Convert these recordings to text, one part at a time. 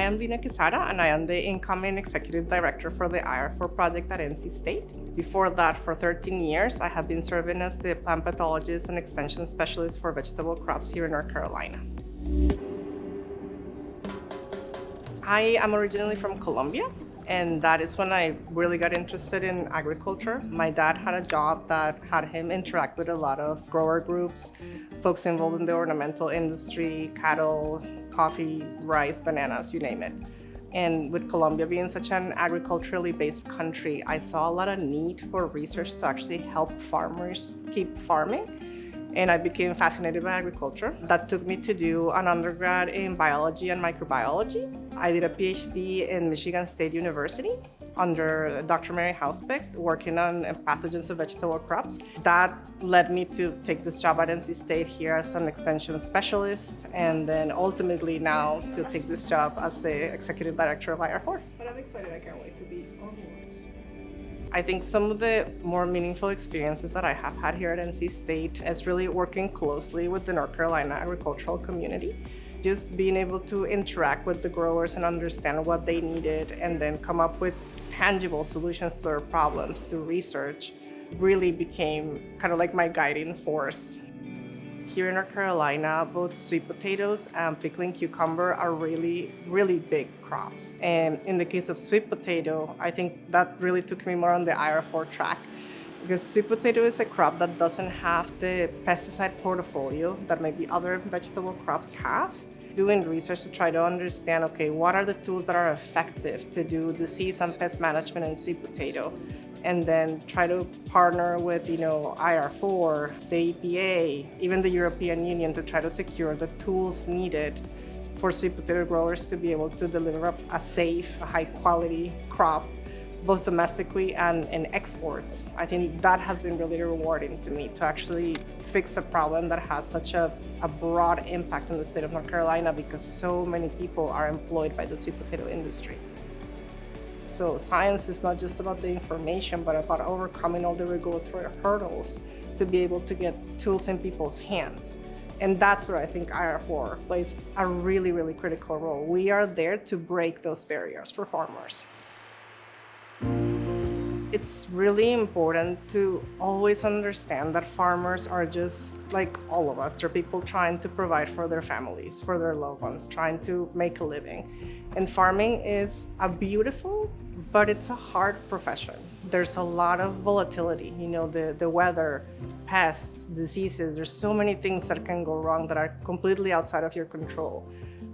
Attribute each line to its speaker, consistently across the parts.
Speaker 1: am Lina Quesada, and I am the incoming executive director for the IR-4 project at NC State. Before that, for 13 years, I have been serving as the plant pathologist and extension specialist for vegetable crops here in North Carolina. I am originally from Colombia, and that is when I really got interested in agriculture. My dad had a job that had him interact with a lot of grower groups, folks involved in the ornamental industry, cattle, coffee, rice, bananas, you name it. And with Colombia being such an agriculturally based country, I saw a lot of need for research to actually help farmers keep farming. And I became fascinated by agriculture. That took me to do an undergrad in biology and microbiology. I did a PhD in Michigan State University under Dr. Mary Hausbeck, working on pathogens of vegetable crops. That led me to take this job at NC State here as an extension specialist, and then ultimately now to take this job as the executive director of IR-4. But I'm excited, I can't wait to be on board. I think some of the more meaningful experiences that I have had here at NC State is really working closely with the North Carolina agricultural community. Just being able to interact with the growers and understand what they needed and then come up with tangible solutions to their problems through research really became kind of like my guiding force. Here in North Carolina, both sweet potatoes and pickling cucumber are really, really big crops. And in the case of sweet potato, I think that really took me more on the IR-4 track, because sweet potato is a crop that doesn't have the pesticide portfolio that maybe other vegetable crops have. Doing research to try to understand, okay, what are the tools that are effective to do disease and pest management in sweet potato? And then try to partner with, IR-4, the EPA, even the European Union to try to secure the tools needed for sweet potato growers to be able to deliver a safe, high quality crop, both domestically and in exports. I think that has been really rewarding to me, to actually fix a problem that has such a broad impact in the state of North Carolina, because so many people are employed by the sweet potato industry. So science is not just about the information, but about overcoming all the regulatory hurdles to be able to get tools in people's hands. And that's where I think IR-4 plays a really, really critical role. We are there to break those barriers for farmers. It's really important to always understand that farmers are just like all of us. They're people trying to provide for their families, for their loved ones, trying to make a living. And farming is a beautiful, but it's a hard profession. There's a lot of volatility, the weather, pests, diseases. There's so many things that can go wrong that are completely outside of your control.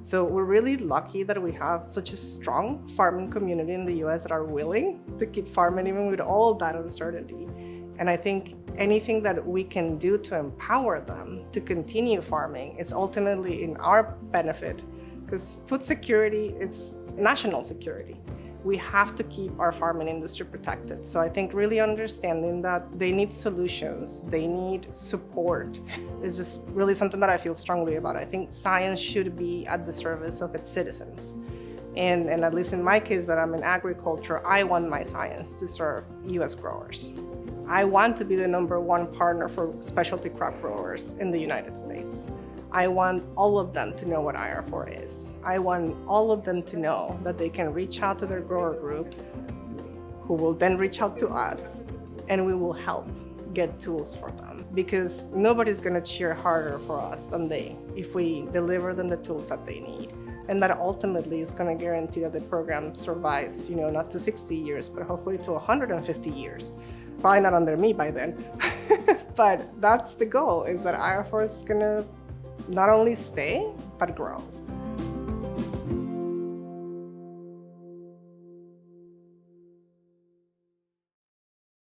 Speaker 1: So we're really lucky that we have such a strong farming community in the US that are willing to keep farming even with all that uncertainty. And I think anything that we can do to empower them to continue farming is ultimately in our benefit, because food security is national security. We have to keep our farming industry protected. So I think really understanding that they need solutions, they need support, is just really something that I feel strongly about. I think science should be at the service of its citizens. And at least in my case, that I'm in agriculture, I want my science to serve US growers. I want to be the #1 partner for specialty crop growers in the United States. I want all of them to know what IR-4 is. I want all of them to know that they can reach out to their grower group, who will then reach out to us, and we will help get tools for them. Because nobody's gonna cheer harder for us than they, if we deliver them the tools that they need. And that ultimately is gonna guarantee that the program survives, not to 60 years, but hopefully to 150 years. Probably not under me by then. But that's the goal, is that IR-4 is gonna not only stay, but grow.